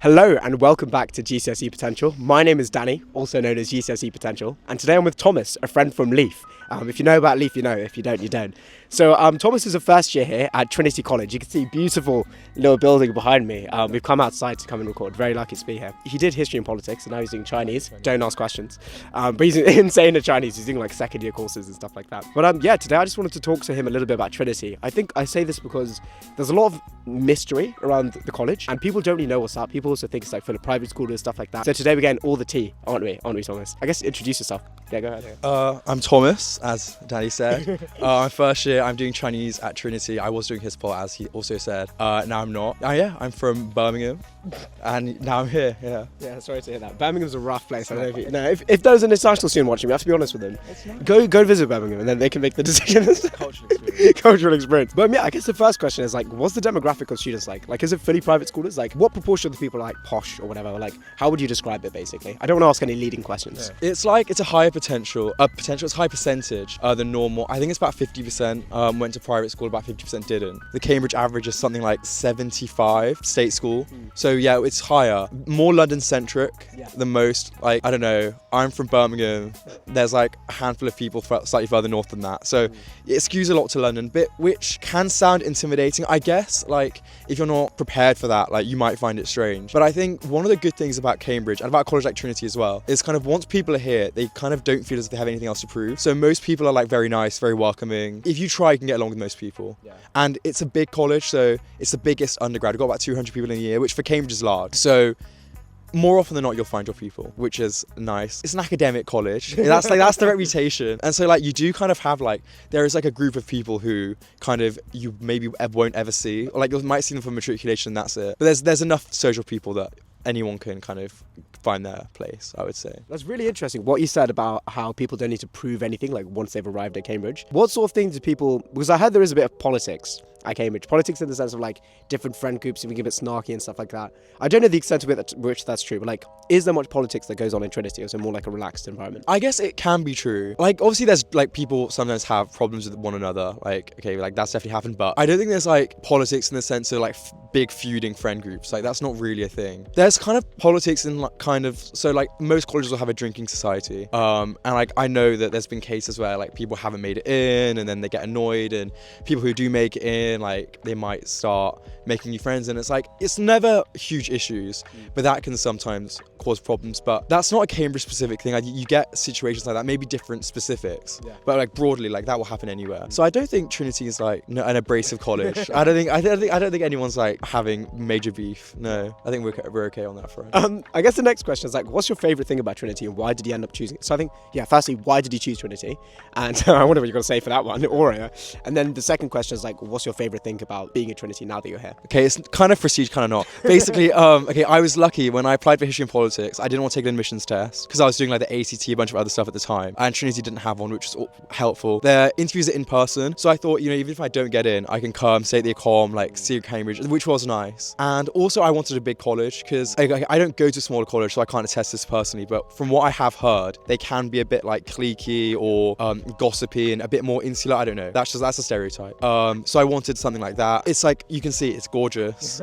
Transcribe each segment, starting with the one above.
Hello and welcome back to GCSE Potential. My name is Danny, also known as GCSE Potential, and today I'm with Thomas, a friend from Leaf. If you know about Leaf, you know. If you don't, you don't. So Thomas is a first year here at Trinity College. You can see beautiful little building behind me. We've come outside to come and record. Very lucky to be here. He did history and politics, and now he's doing Chinese. Don't ask questions. But he's insane at Chinese. He's doing like second year courses and stuff like that. But yeah, today I just wanted to talk to him a little bit about Trinity. I think I say this because there's a lot of mystery around the college, and people don't really know what's up. People also think it's like full of private school and stuff like that. So today we're getting all the tea, aren't we, Thomas? I guess introduce yourself. Yeah, go ahead. I'm Thomas, as Danny said. I'm first year. I'm doing Chinese at Trinity. I was doing Hispol, as he also said. Now I'm not. Yeah, I'm from Birmingham, and now I'm here. Yeah, sorry to hear that. Birmingham's a rough place. I don't know if you know. If there's an international student watching, we have to be honest with them. Go visit Birmingham, and then they can make the decision. Cultural experience. But yeah, I guess the first question is like, what's the demographic of students like? Like, is it fully private schoolers? Like, what proportion of the people are like posh or whatever? Like, how would you describe it basically? I don't want to ask any leading questions. Yeah. It's a higher potential. It's high percentage than normal. I think it's about 50% went to private school, about 50% didn't. The Cambridge average is something like 75 state school. So yeah, it's higher, more London centric than most. Like, I don't know, I'm from Birmingham. There's like a handful of people slightly further north than that. So it skews a lot to London, which can sound intimidating, I guess. Like, if you're not prepared for that, like, you might find it strange. But I think one of the good things about Cambridge and about a college like Trinity as well is kind of once people are here, they kind of don't feel as if they have anything else to prove. So most people are like very nice, very welcoming. If you try, you can get along with most people. And it's a big college, so it's the biggest undergrad. We've got about 200 people in a year, which for Cambridge is large. So more often than not, you'll find your people, which is nice. It's an academic college. That's the reputation. And so like you do kind of have like, there is like a group of people who kind of you maybe won't ever see, or like you might see them for matriculation and that's it. But there's enough social people that anyone can kind of find their place, I would say. That's really interesting what you said about how people don't need to prove anything like once they've arrived at Cambridge. What sort of things do people, because I heard there is a bit of politics at Cambridge. Politics in the sense of like different friend groups, if we get a bit snarky and stuff like that. I don't know the extent to which that's true, but like, is there much politics that goes on in Trinity, or is it more like a relaxed environment? I guess it can be true. Like, obviously there's like people sometimes have problems with one another. Like, okay, like that's definitely happened, but I don't think there's like politics in the sense of like big feuding friend groups. Like, that's not really a thing. There's kind of politics in like kind of, so like most colleges will have a drinking society. And like, I know that there's been cases where like people haven't made it in and then they get annoyed, and people who do make it in, like they might start making new friends, and it's like, it's never huge issues, but that can sometimes cause problems. But that's not a Cambridge specific thing. Like, you get situations like that, maybe different specifics, but like broadly, like that will happen anywhere. So I don't think Trinity is like an abrasive college. I don't think anyone's like having major beef. No, I think we're okay on that front. I guess the next question is like, what's your favorite thing about Trinity, and why did you end up choosing it? So I think, yeah, firstly, why did you choose Trinity? And I wonder what you're gonna say for that one, Aura. And then the second question is like, what's your favorite thing about being at Trinity now that you're here? Okay, it's kind of prestige, kind of not. Basically, okay, I was lucky when I applied for history and politics. I didn't want to take an admissions test because I was doing like the ACT, a bunch of other stuff at the time, and Trinity didn't have one, which was helpful. Their interviews are in person, so I thought, you know, even if I don't get in, I can come, stay at the Ecom, like see Cambridge, which was nice. And also, I wanted a big college because I don't go to a smaller college, so I can't attest this personally. But from what I have heard, they can be a bit like cliquey or gossipy and a bit more insular. I don't know. That's a stereotype. So I wanted something like that. It's like, you can see it's gorgeous.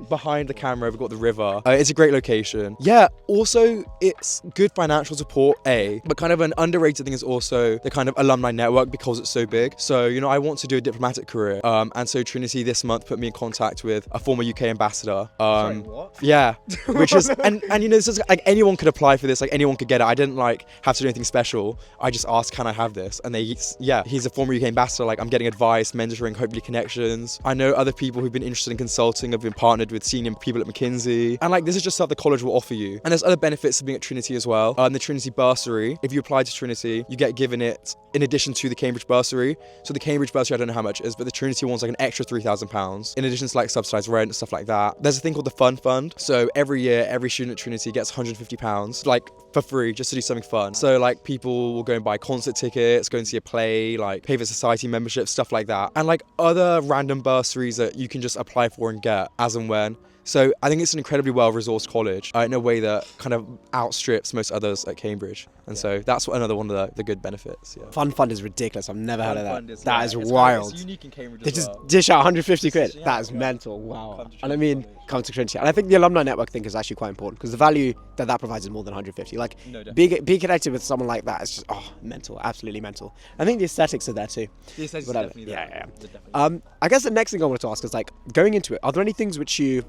Behind the camera, we've got the river. It's a great location. Yeah, also it's good financial support, but kind of an underrated thing is also the kind of alumni network because it's so big. So, you know, I want to do a diplomatic career. And so Trinity this month put me in contact with a former UK ambassador. Sorry, what? Yeah, which is, and you know, this is like anyone could apply for this, like anyone could get it. I didn't like have to do anything special. I just asked, can I have this? And he's a former UK ambassador. Like, I'm getting advice, mentoring, hopefully connections. I know other people who've been interested in consulting, have been partnered with senior people at McKinsey. And like, this is just stuff the college will offer you. And there's other benefits of being at Trinity as well. The Trinity bursary, if you apply to Trinity, you get given it in addition to the Cambridge bursary. So the Cambridge bursary, I don't know how much it is, but the Trinity one's like an extra £3,000 in addition to like subsidised rent and stuff like that. There's a thing called the Fun Fund. So every year, every student at Trinity gets £150 like for free just to do something fun. So like, people will go and buy concert tickets, go and see a play, like pay for society membership, stuff like that. And like other random bursaries that you can just apply for and get as and when. So I think it's an incredibly well-resourced college in a way that kind of outstrips most others at Cambridge. And so that's another one of the good benefits. Yeah. Fun Fund is ridiculous. I've never heard of that. That is it's wild. It's unique in Cambridge They as just well. dish out 150 quid. Yeah, That is mental. Wow. And I mean, come to Trinity. And I think the alumni network thing is actually quite important because the value that provides is more than 150. Like, No, being connected with someone like that is just, mental, absolutely mental. I think the aesthetics are there too. The aesthetics are Whatever. definitely Yeah. there. I guess the next thing I wanted to ask is, like, going into it, are there any things which you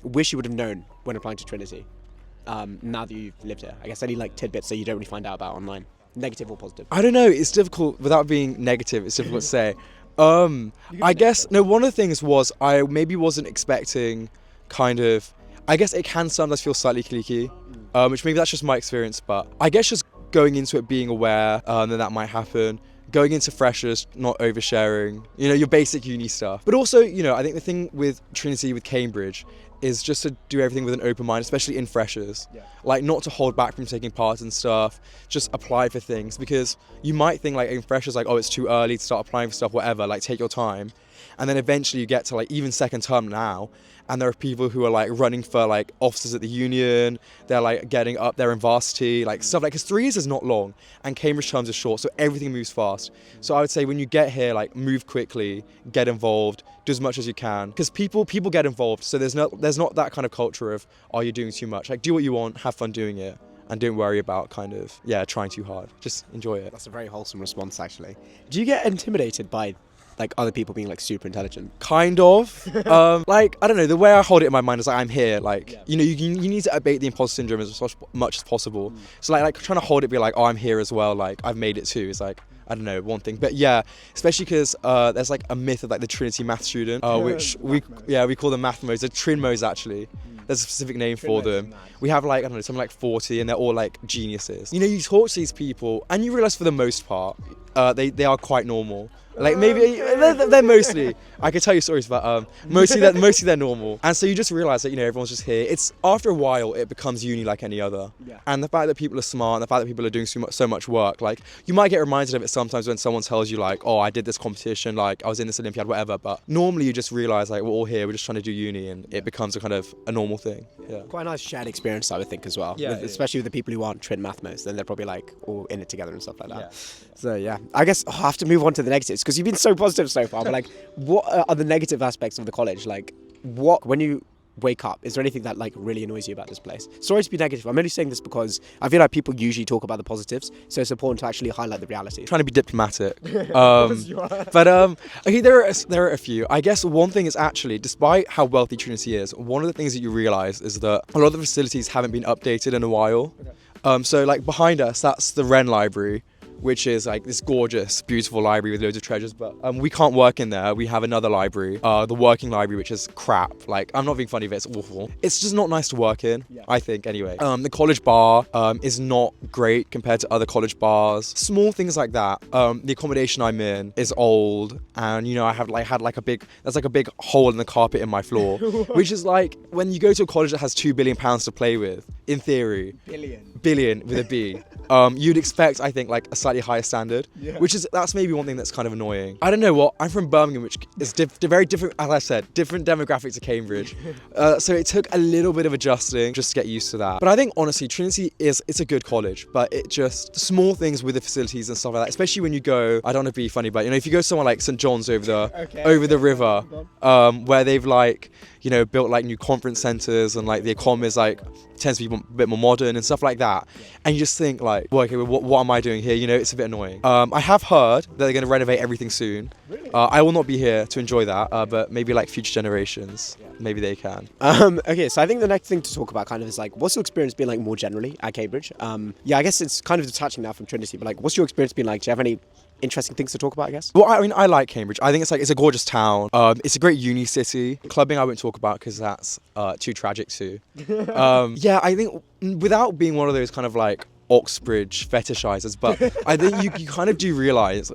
wish you would have known when applying to Trinity? Now that you've lived here, I guess any like tidbits that you don't really find out about online, negative or positive? I don't know. It's difficult without being negative. It's difficult to say. I guess one of the things was I maybe wasn't expecting kind of. I guess it can sometimes feel slightly cliquey, which maybe that's just my experience. But I guess just going into it being aware that might happen. Going into freshers, not oversharing, your basic uni stuff. But also, I think the thing with Trinity, with Cambridge, is just to do everything with an open mind, especially in freshers. Yeah. Like, not to hold back from taking part in stuff, just apply for things. Because you might think, like, in freshers, like, oh, it's too early to start applying for stuff, whatever, like, take your time. And then eventually you get to, like, even second term now, and there are people who are, like, running for, like, officers at the union, they're, like, getting up there in varsity, like, stuff like, because 3 years is not long, and Cambridge terms are short, so everything moves fast. So I would say when you get here, like, move quickly, get involved, do as much as you can, because people get involved, so there's not that kind of culture of, you're doing too much. Like, do what you want, have fun doing it, and don't worry about kind of, trying too hard. Just enjoy it. That's a very wholesome response, actually. Do you get intimidated by like other people being like super intelligent? Kind of. Like, I don't know, the way I hold it in my mind is like, I'm here, like, you need to abate the imposter syndrome as much as possible. So like trying to hold it, be like, I'm here as well, like I've made it too, is like, I don't know, one thing. But yeah, especially because there's like a myth of like the Trinity math student, which we call them math modes. They're Trinmos actually. There's a specific name for them. We have like, I don't know, something like 40, and they're all like geniuses. You talk to these people and you realize for the most part, they are quite normal. Like maybe they're mostly. I could tell you stories about mostly they're normal. And so you just realize that everyone's just here. It's after a while it becomes uni like any other. Yeah. And the fact that people are smart, and the fact that people are doing so much work, like you might get reminded of it sometimes when someone tells you like, oh, I did this competition, like I was in this Olympiad, whatever. But normally you just realize like we're all here, we're just trying to do uni, and it becomes a kind of a normal thing. Yeah. Quite a nice shared experience, I would think, as well. Especially with the people who aren't Trin Mathmos, then they're probably like all in it together and stuff like that. Yeah. So yeah, I guess I have to move on to the negatives because you've been so positive so far. But like, what are the negative aspects of the college? Like, when you wake up, is there anything that like really annoys you about this place? Sorry to be negative. I'm only saying this because I feel like people usually talk about the positives, so it's important to actually highlight the reality. Trying to be diplomatic. But okay, there are a few. I guess one thing is actually, despite how wealthy Trinity is, one of the things that you realise is that a lot of the facilities haven't been updated in a while. So like behind us, that's the Wren Library, which is like this gorgeous, beautiful library with loads of treasures. But we can't work in there. We have another library, the working library, which is crap. Like, I'm not being funny of it, it's awful. It's just not nice to work in, I think, anyway. The college bar is not great compared to other college bars. Small things like that. The accommodation I'm in is old, and I have like there's a big hole in the carpet in my floor, which is like, when you go to a college that has £2 billion to play with, in theory, billion with a B, you'd expect, I think, like a slightly higher standard, that's maybe one thing that's kind of annoying. I don't know what, I'm from Birmingham, which is very different, as I said, different demographic to Cambridge. So it took a little bit of adjusting just to get used to that. But I think honestly, Trinity it's a good college, but it just, small things with the facilities and stuff like that, especially when you go, I don't want to be funny, but if you go somewhere like St. John's over the river, where they've like, built like new conference centres, and like the economy is like, tends to be a bit more modern and stuff like that. And you just think like, well, okay, what am I doing here? It's a bit annoying. I have heard that they're going to renovate everything soon. Really? I will not be here to enjoy that, but maybe like future generations, maybe they can. Okay, so I think the next thing to talk about kind of is like, what's your experience been like more generally at Cambridge? I guess it's kind of detaching now from Trinity, but like, what's your experience been like? Do you have any interesting things to talk about, I guess? Well, I mean, I like Cambridge. I think it's a gorgeous town. It's a great uni city. Clubbing I won't talk about because that's too tragic too. I think without being one of those kind of like Oxbridge fetishizers, but I think you kind of do realise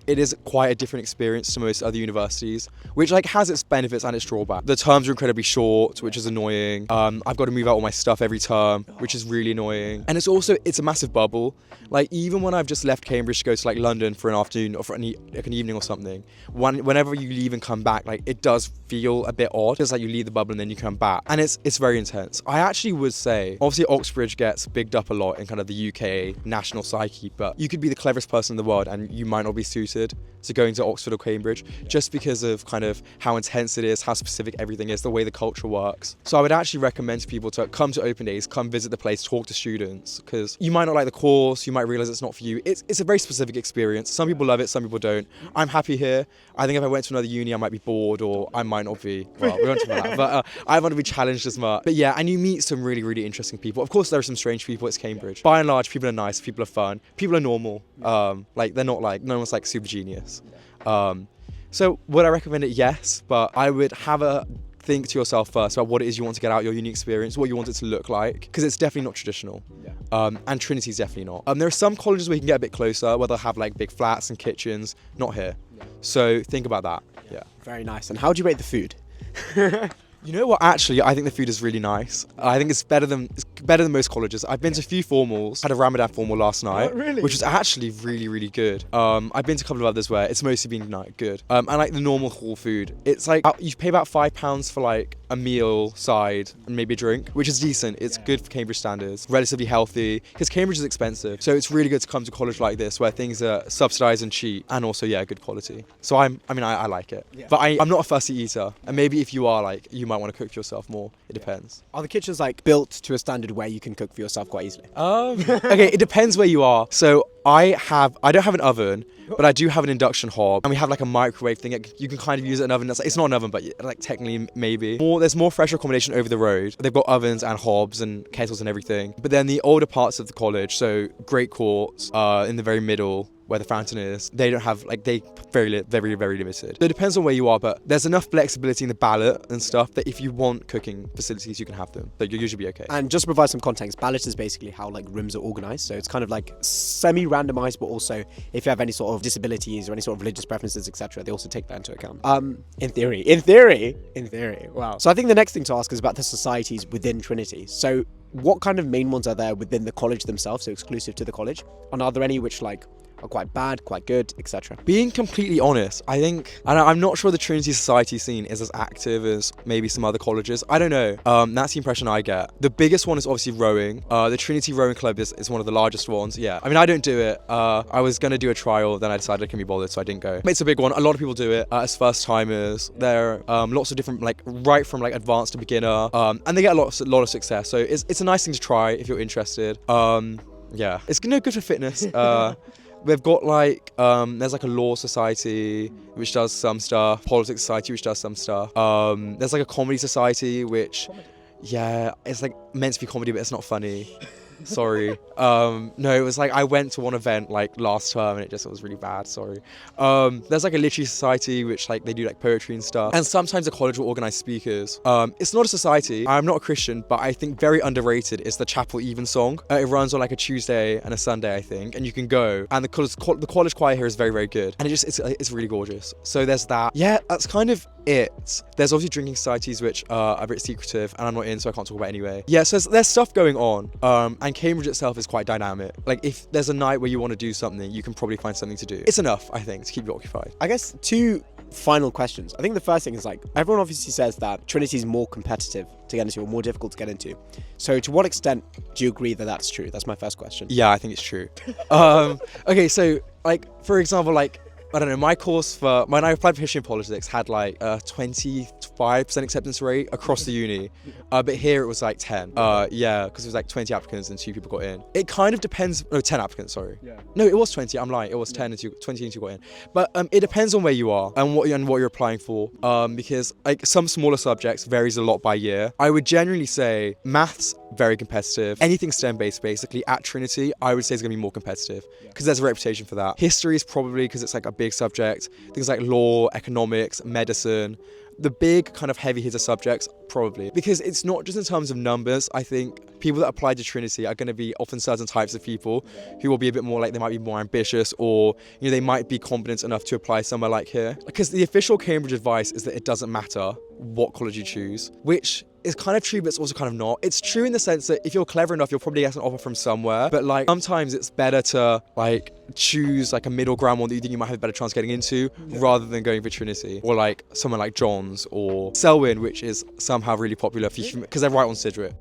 it is quite a different experience to most other universities, which like has its benefits and its drawbacks. The terms are incredibly short, which is annoying. I've got to move out all my stuff every term, which is really annoying. And it's a massive bubble. Like, even when I've just left Cambridge to go to like London for an afternoon or for an evening or something, whenever you leave and come back, like it does feel a bit odd. It's like you leave the bubble and then you come back, and it's very intense. I actually would say, obviously Oxbridge gets bigged up a lot in kind of the UK national psyche, but you could be the cleverest person in the world and you might not be suited to going to Oxford or Cambridge, just because of kind of how intense it is, how specific everything is, the way the culture works. So I would actually recommend to people to come to open days, come visit the place, talk to students, because you might not like the course, you might realize it's not for you. It's a very specific experience. Some people love it, some people don't. I'm happy here. I think if I went to another uni, I might be bored, or I might not be. Well, we won't talk about that, but I want to be challenged as much. But yeah, and you meet some really, really interesting people. Of course, there are some strange people. It's Cambridge. By and large, people are nice, people are fun, people are normal. Like they're not like, no one's like super genius. So would I recommend it? Yes, but I would have a think to yourself first about what it is you want to get out of your uni experience, what you want it to look like, because it's definitely not traditional. And Trinity's definitely not. There are some colleges where you can get a bit closer, where they'll have like big flats and kitchens. Not here. So think about that. Yeah. Very nice. And how do you rate the food? You know what? Actually, I think the food is really nice. I think it's better than most colleges. I've been to a few formals. Had a Ramadan formal last night, which was actually really, really good. I've been to a couple of others where it's mostly been good. And like the normal hall food, it's like you pay about £5 for like a meal, side, and maybe a drink, which is decent. It's good for Cambridge standards, relatively healthy, because Cambridge is expensive. So it's really good to come to college like this, where things are subsidised and cheap, and also good quality. So I like it. But I'm not a fussy eater, and maybe if you are, like, you might want to cook for yourself more. It depends. Are the kitchens like built to a standard where you can cook for yourself quite easily? Okay, it depends where you are. So I don't have an oven, but I do have an induction hob, and we have like a microwave thing. You can kind of use it in an oven. It's not an oven, but like technically maybe. There's more fresh accommodation over the road. They've got ovens and hobs and kettles and everything. But then the older parts of the college, so Great Courts, in the very middle, where the fountain is, they don't have, like, very, very limited. So it depends on where you are, but there's enough flexibility in the ballot and stuff that if you want cooking facilities, you can have them. So you'll usually be okay. And just to provide some context, ballot is basically how like rooms are organised. So it's kind of like semi-randomised, but also if you have any sort of disabilities or any sort of religious preferences, etc., they also take that into account. In theory. Wow. So I think the next thing to ask is about the societies within Trinity. So what kind of main ones are there within the college themselves, so exclusive to the college? And are there any which like are quite bad, quite good, etc.? Being completely honest, I think, and I'm not sure the Trinity Society scene is as active as maybe some other colleges. I don't know. That's the impression I get. The biggest one is obviously rowing. The Trinity Rowing Club is one of the largest ones. Yeah. I mean, I don't do it. I was going to do a trial, then I decided I couldn't be bothered, so I didn't go. It's a big one. A lot of people do it as first timers. There are lots of different, like, right from like advanced to beginner, and they get a lot of success. So it's a nice thing to try if you're interested. Yeah, it's good for fitness. We've got like, there's like a law society which does some stuff, politics society which does some stuff. There's like a comedy society which, it's like meant to be comedy but it's not funny. Sorry. No, it was like I went to one event like last term and it was really bad. Sorry. There's like a literary society which like they do like poetry and stuff. And sometimes the college will organize speakers. It's not a society. I'm not a Christian, but I think very underrated is the Chapel Evensong. It runs on like a Tuesday and a Sunday, I think, and you can go. And the college choir here is very, very good. And it's really gorgeous. So there's that. Yeah, that's kind of it. There's obviously drinking societies which are a bit secretive and I'm not in, so I can't talk about it anyway. Yeah, so there's stuff going on. And Cambridge itself is quite dynamic. Like if there's a night where you want to do something, you can probably find something to do. It's enough, I think, to keep you occupied. I guess two final questions. I think the first thing is like, everyone obviously says that Trinity is more competitive to get into or more difficult to get into. So to what extent do you agree that that's true? That's my first question. Yeah, I think it's true. Okay, so like, for example, like, I don't know, my course when I applied for history and politics had like a 25% acceptance rate across the uni. But here it was like 10. Yeah, because it was like 20 applicants and 2 people got in. It kind of depends, no, 10 applicants, sorry. Yeah. No, it was 20, I'm lying. It was 10 and 20 and 2 got in. But it depends on where you are and what you're applying for. Because like some smaller subjects varies a lot by year. I would generally say maths, very competitive. Anything STEM based basically at Trinity, I would say is going to be more competitive because there's a reputation for that. History is probably because it's like a big subject. Things like law, economics, medicine, the big kind of heavy hitter subjects, probably. Because it's not just in terms of numbers. I think people that apply to Trinity are going to be often certain types of people who will be a bit more like, they might be more ambitious, or they might be confident enough to apply somewhere like here. Because the official Cambridge advice is that it doesn't matter what college you choose, which is kind of true, but it's also kind of not. It's true in the sense that if you're clever enough, you'll probably get an offer from somewhere. But like sometimes it's better to like choose like a middle ground one that you think you might have a better chance getting into, rather than going for Trinity or like someone like John's or Selwyn, which is somehow really popular because they're right on Sidgwick.